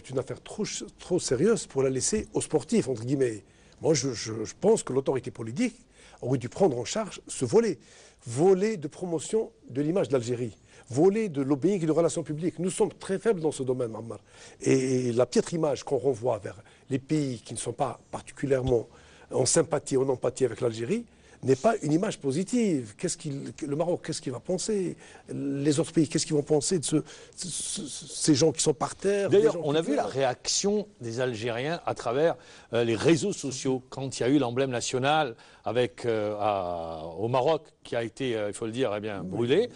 C'est une affaire trop sérieuse pour la laisser aux sportifs, entre guillemets. Moi, je pense que l'autorité politique aurait dû prendre en charge ce volet. Volet de promotion de l'image de l'Algérie. Volet de lobbying et de relations publiques. Nous sommes très faibles dans ce domaine, Ammar. Et la piètre image qu'on renvoie vers les pays qui ne sont pas particulièrement en sympathie, en empathie avec l'Algérie, n'est pas une image positive. Le Maroc, qu'est-ce qu'il va penser? Les autres pays, qu'est-ce qu'ils vont penser de ces gens qui sont par terre? D'ailleurs, on a vu la réaction des Algériens à travers les réseaux sociaux quand il y a eu l'emblème national au Maroc qui a été, il faut le dire, brûlé.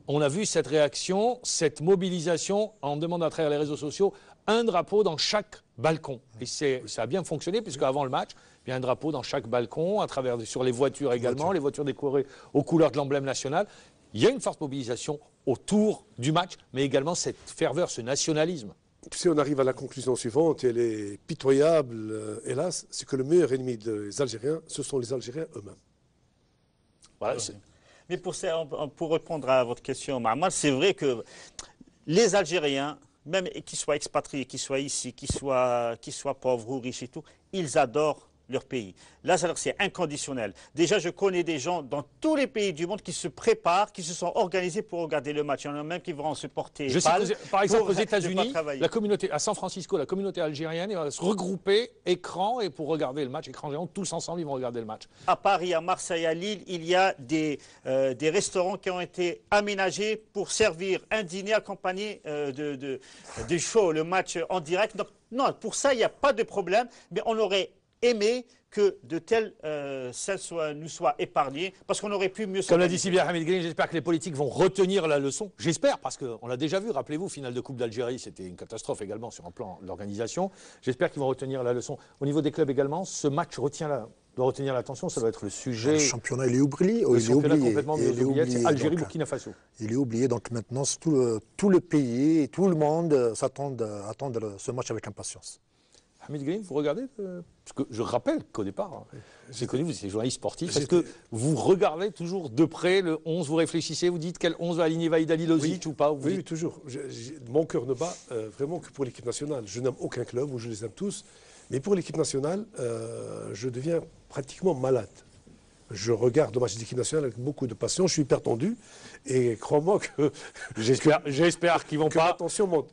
On a vu cette réaction, cette mobilisation en demandant à travers les réseaux sociaux un drapeau dans chaque balcon. Et ça a bien fonctionné puisque avant le match, il y a un drapeau dans chaque balcon, sur les voitures également, les voitures décorées aux couleurs de l'emblème national. Il y a une forte mobilisation autour du match, mais également cette ferveur, ce nationalisme. Si on arrive à la conclusion suivante, elle est pitoyable, hélas, c'est que le meilleur ennemi des Algériens, ce sont les Algériens eux-mêmes. Voilà, mais pour répondre à votre question, Ma'amar, c'est vrai que les Algériens, même qu'ils soient expatriés, qu'ils soient ici, qu'ils soient pauvres ou riches et tout, ils adorent leur pays. Là, c'est inconditionnel. Déjà, je connais des gens dans tous les pays du monde qui se préparent, qui se sont organisés pour regarder le match. Il y en a même qui vont se porter. Je sais que, par exemple, aux États-Unis, la communauté, à San Francisco, la communauté algérienne va se regrouper écran et pour regarder le match, écran géant, tous ensemble, ils vont regarder le match. À Paris, à Marseille, à Lille, il y a des restaurants qui ont été aménagés pour servir un dîner accompagné du show, le match en direct. Donc, non, pour ça, il n'y a pas de problème, mais on aurait aimé que de telles scènes nous soient épargnées, parce qu'on aurait pu mieux s'organiser. Comme l'a dit si bien Hamid Green, j'espère que les politiques vont retenir la leçon. J'espère, parce qu'on l'a déjà vu, rappelez-vous, finale de Coupe d'Algérie, c'était une catastrophe également sur un plan de l'organisation. J'espère qu'ils vont retenir la leçon. Au niveau des clubs également, ce match doit retenir l'attention, ça doit être le sujet. Le championnat, il est oublié. Le championnat complètement oublié, c'est Algérie, Burkina Faso. Il est oublié, donc maintenant, tout le pays, tout le monde attendent ce match avec impatience. Hamid Green, vous regardez parce que je rappelle qu'au départ, j'ai connu, vous étiez journaliste sportif. Est-ce que vous regardez toujours de près le 11, vous réfléchissez, vous dites quel 11 va aligner Vahid Halilovic ou pas? Oui, toujours. Mon cœur ne bat vraiment que pour l'équipe nationale. Je n'aime aucun club, ou je les aime tous. Mais pour l'équipe nationale, je deviens pratiquement malade. Je regarde le match de l'équipe nationale avec beaucoup de passion. Je suis hyper tendu. Et crois-moi que... J'espère qu'ils ne vont pas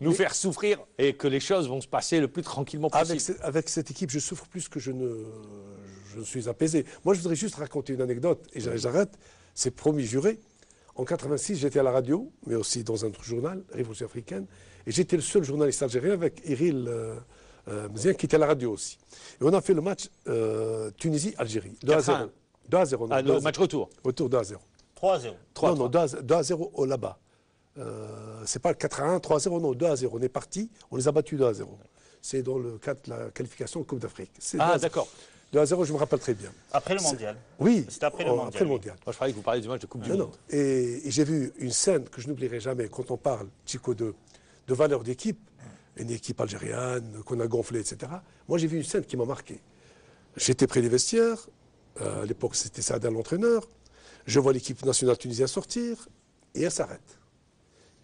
nous faire souffrir et que les choses vont se passer le plus tranquillement possible. Avec cette équipe, je souffre plus que je ne suis apaisé. Moi, je voudrais juste raconter une anecdote. Et j'arrête. C'est promis, juré. En 86, j'étais à la radio, mais aussi dans un autre journal, Révolution africaine. Et j'étais le seul journaliste algérien avec Eril Mzien, qui était à la radio aussi. Et on a fait le match Tunisie-Algérie. 2-0. 2-0. Ah, le match retour. Retour 2-0. 3-0. Non, 2-0 là-bas. C'est pas 4-1, 3-0, non, 2-0. On est parti, on les a battus 2-0. C'est dans le cadre de la qualification Coupe d'Afrique. Ah, d'accord. 2-0, je me rappelle très bien. Après le mondial. Oui, c'était après le mondial. Après le mondial. Moi, je parlais que vous parliez du match de Coupe du Monde. Non. Et j'ai vu une scène que je n'oublierai jamais quand on parle, Chico, de valeur d'équipe, une équipe algérienne qu'on a gonflée, etc. Moi, j'ai vu une scène qui m'a marqué. J'étais près des vestiaires. À l'époque, c'était Saada l'entraîneur. Je vois l'équipe nationale tunisienne sortir et elle s'arrête.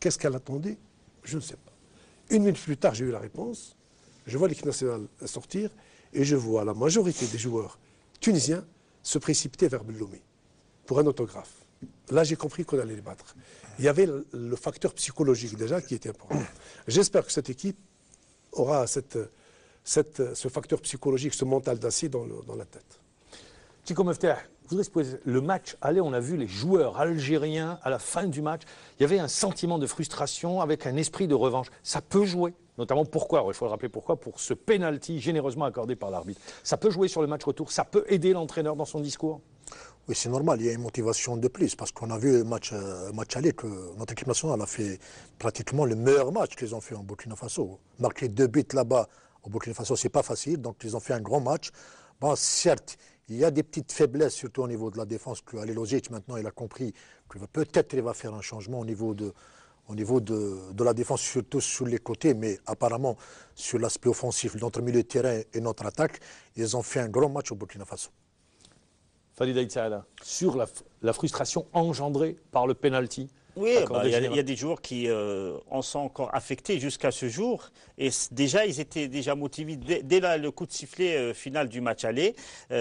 Qu'est-ce qu'elle attendait? Je ne sais pas. Une minute plus tard, j'ai eu la réponse. Je vois l'équipe nationale sortir et je vois la majorité des joueurs tunisiens se précipiter vers Belloumi pour un autographe. Là, j'ai compris qu'on allait les battre. Il y avait le facteur psychologique déjà qui était important. J'espère que cette équipe aura ce facteur psychologique, ce mental d'acier dans la tête. Chico Mefter, je voudrais se poser le match aller, on a vu les joueurs algériens à la fin du match, il y avait un sentiment de frustration avec un esprit de revanche. Ça peut jouer, notamment pourquoi, il faut le rappeler pourquoi, pour ce penalty généreusement accordé par l'arbitre. Ça peut jouer sur le match retour, ça peut aider l'entraîneur dans son discours. Oui, c'est normal, il y a une motivation de plus, parce qu'on a vu le match aller que notre équipe nationale a fait pratiquement le meilleur match qu'ils ont fait en Burkina Faso. Marquer 2 buts là-bas au Burkina Faso, c'est pas facile, donc ils ont fait un grand match. Bon, certes, il y a des petites faiblesses, surtout au niveau de la défense, que Halilovic, maintenant, il a compris que peut-être il va faire un changement au niveau de la défense, surtout sur les côtés, mais apparemment, sur l'aspect offensif, notre milieu de terrain et notre attaque, ils ont fait un grand match au Burkina Faso. Falid Aït Saada, sur la frustration engendrée par le penalty Oui, accordé il y a généralement. des joueurs qui en sont encore affectés jusqu'à ce jour. Et déjà, ils étaient déjà motivés dès le coup de sifflet final du match aller.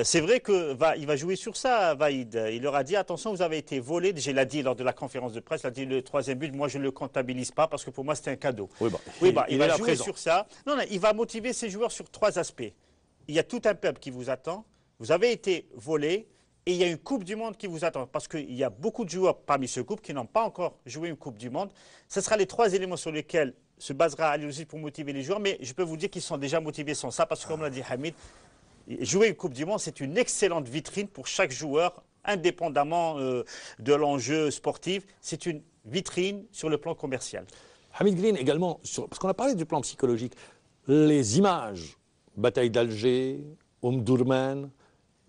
C'est vrai qu'il va jouer sur ça, Vaïd. Il leur a dit, attention, vous avez été volé. Déjà, il l'a dit lors de la conférence de presse, il a dit, le troisième but, moi, je ne le comptabilise pas parce que pour moi, c'était un cadeau. Oui, Il est va là jouer présent. sur ça. Non, il va motiver ses joueurs sur 3 aspects. Il y a tout un peuple qui vous attend. Vous avez été volé. Et il y a une Coupe du Monde qui vous attend, parce qu'il y a beaucoup de joueurs parmi ce groupe qui n'ont pas encore joué une Coupe du Monde. Ce sera les 3 éléments sur lesquels se basera Ali aussi pour motiver les joueurs, mais je peux vous dire qu'ils sont déjà motivés sans ça, parce que comme l'a dit Hamid, jouer une Coupe du Monde, c'est une excellente vitrine pour chaque joueur, indépendamment de l'enjeu sportif. C'est une vitrine sur le plan commercial. Hamid Green également, parce qu'on a parlé du plan psychologique, les images, bataille d'Alger, Omdurman,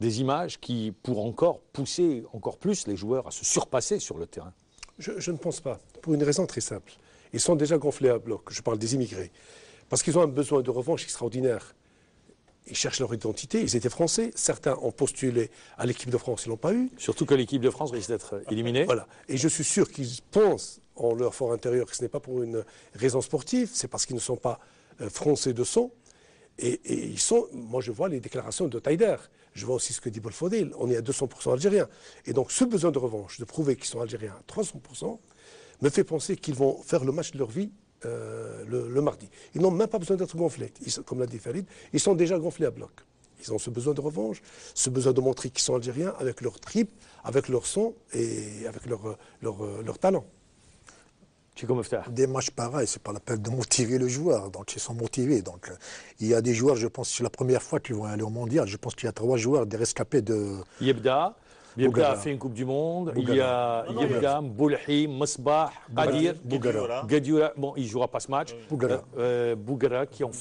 des images qui pourront encore pousser encore plus les joueurs à se surpasser sur le terrain. Je ne pense pas, pour une raison très simple. Ils sont déjà gonflés à bloc, je parle des immigrés, parce qu'ils ont un besoin de revanche extraordinaire. Ils cherchent leur identité, ils étaient français, certains ont postulé à l'équipe de France, ils ne l'ont pas eu. Surtout que l'équipe de France risque d'être éliminée. Voilà. Et je suis sûr qu'ils pensent en leur fort intérieur que ce n'est pas pour une raison sportive, c'est parce qu'ils ne sont pas français de sang. Et ils sont, moi je vois les déclarations de Taider, je vois aussi ce que dit Bolfodil, on est à 200% algériens. Et donc ce besoin de revanche, de prouver qu'ils sont algériens à 300%, me fait penser qu'ils vont faire le match de leur vie le mardi. Ils n'ont même pas besoin d'être gonflés, comme l'a dit Farid, ils sont déjà gonflés à bloc. Ils ont ce besoin de revanche, ce besoin de montrer qu'ils sont algériens avec leur trip, avec leur son et avec leur talent. Chico Meftar. Des matchs pareils, c'est pas la peine de motiver le joueur. Donc ils sont motivés. Donc il y a des joueurs, je pense, c'est la première fois qu'ils vont aller au mondial. Je pense qu'il y a 3 joueurs des rescapés de. Yebda Bougara. a fait une Coupe du Monde. Bougara. Il y a Yebda, Boulhi, Masbah, Qadir, Bougara. Gadioura. Bon, il ne jouera pas ce match. Bougara. Bougara qui ont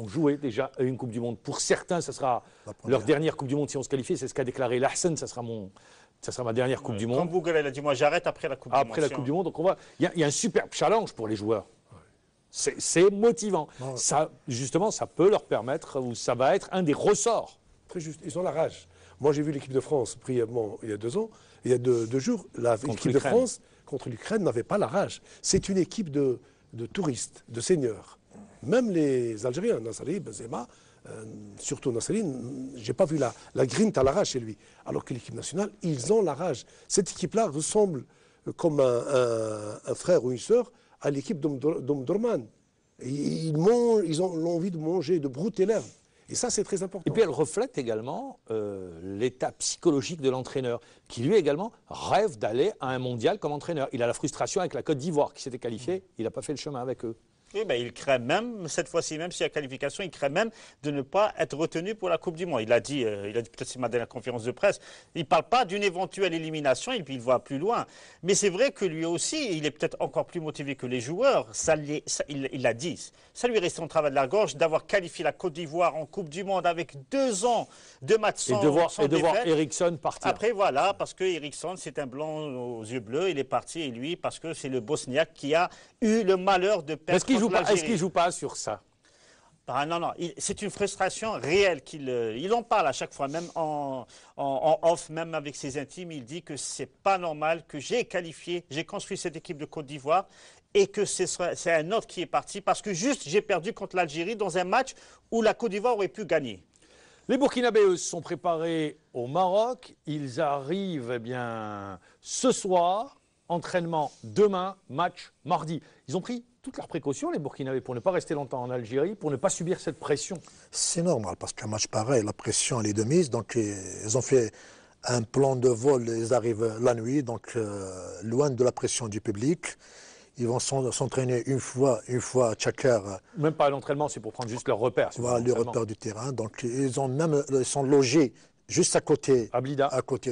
joué déjà à une Coupe du Monde. Pour certains, ce sera La première. leur dernière Coupe du Monde si on se qualifie. C'est ce qu'a déclaré Lahsen. Ça sera ma dernière Coupe du Quand Monde. Bougara, il a dit, moi j'arrête après la Coupe du Monde. Après la Coupe du Monde. Donc on voit, il y a un superbe challenge pour les joueurs. C'est motivant. Ça, justement, ça peut leur permettre, ou ça va être un des ressorts. Très juste, ils ont la rage. Moi, j'ai vu l'équipe de France brièvement il y a 2 ans, il y a 2 jours. L'équipe de l'Ukraine. France contre l'Ukraine n'avait pas la rage. C'est une équipe de touristes, de seigneurs. Même les Algériens, Nassari, Benzema, surtout Nassari, je n'ai pas vu la grinta, la rage chez lui. Alors que l'équipe nationale, ils ont la rage. Cette équipe-là ressemble comme un frère ou une sœur à l'équipe d'Omdurman. Ils ont l'envie de manger, de brouter l'herbe. Et ça, c'est très important. Et puis elle reflète également l'état psychologique de l'entraîneur, qui lui également rêve d'aller à un mondial comme entraîneur. Il a la frustration avec la Côte d'Ivoire qui s'était qualifiée, il n'a pas fait le chemin avec eux. Oui, il craint même, cette fois-ci, même s'il y a qualification, il craint même de ne pas être retenu pour la Coupe du Monde. Il a dit peut-être c'est ma dernière conférence de presse, il ne parle pas d'une éventuelle élimination et puis il va plus loin. Mais c'est vrai que lui aussi, il est peut-être encore plus motivé que les joueurs. Il l'a dit. Ça lui restait en travers de la gorge d'avoir qualifié la Côte d'Ivoire en Coupe du Monde avec 2 ans de matchs sans Et de voir défaite. Eriksson partir. Après, voilà, parce que Eriksson, c'est un blanc aux yeux bleus, il est parti, et lui, parce que c'est le Bosniaque qui a eu le malheur de perdre. Est-ce qu'il ne joue pas sur ça? Ah, non, c'est une frustration réelle il en parle à chaque fois, même en off, même avec ses intimes. Il dit que c'est pas normal, que j'ai construit cette équipe de Côte d'Ivoire et que c'est un autre qui est parti parce que juste j'ai perdu contre l'Algérie dans un match où la Côte d'Ivoire aurait pu gagner. Les Burkinabés, eux, se sont préparés au Maroc. Ils arrivent ce soir, entraînement demain, match mardi. Ils ont pris toutes leurs précautions, les Burkinabés, pour ne pas rester longtemps en Algérie, pour ne pas subir cette pression. C'est normal, parce qu'un match pareil, la pression, elle est de mise. Donc, ils ont fait un plan de vol, ils arrivent la nuit, donc loin de la pression du public. Ils vont s'entraîner une fois à chaque heure. Même pas à l'entraînement, c'est pour prendre juste leurs repères. Voilà, les repères du terrain. Donc, ils sont logés juste à côté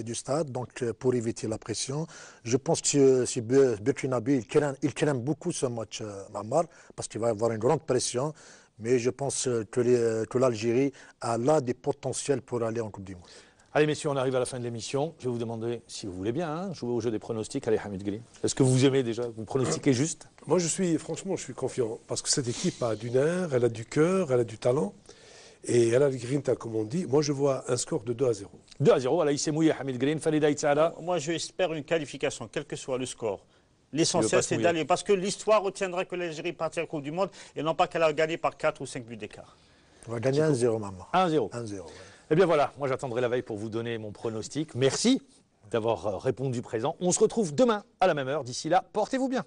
du stade, donc pour éviter la pression. Je pense que si Burkinabé, il craint beaucoup ce match, Mamar, parce qu'il va y avoir une grande pression. Mais je pense que l'Algérie a là des potentiels pour aller en Coupe du Monde. Allez, messieurs, on arrive à la fin de l'émission. Je vais vous demander, si vous voulez bien, jouer au jeu des pronostics. Allez, Hamid Green. Est-ce que vous aimez déjà? Vous pronostiquez juste? Moi, franchement, je suis confiant. Parce que cette équipe a du nerf, elle a du cœur, elle a du talent. Et elle a le grinta, comme on dit. Moi, je vois un score de 2-0. 2-0. Voilà, il s'est mouillé, Hamid Green. Falida Itzala. Moi, j'espère une qualification, quel que soit le score. L'essentiel, c'est d'aller. Parce que l'histoire retiendra que l'Algérie partira à la Coupe du Monde et non pas qu'elle a gagné par 4 ou 5 buts d'écart. On va gagner 1-0, maman. 1-0. 1-0, ouais. Eh bien voilà, moi j'attendrai la veille pour vous donner mon pronostic. Merci d'avoir répondu présent. On se retrouve demain à la même heure. D'ici là, portez-vous bien.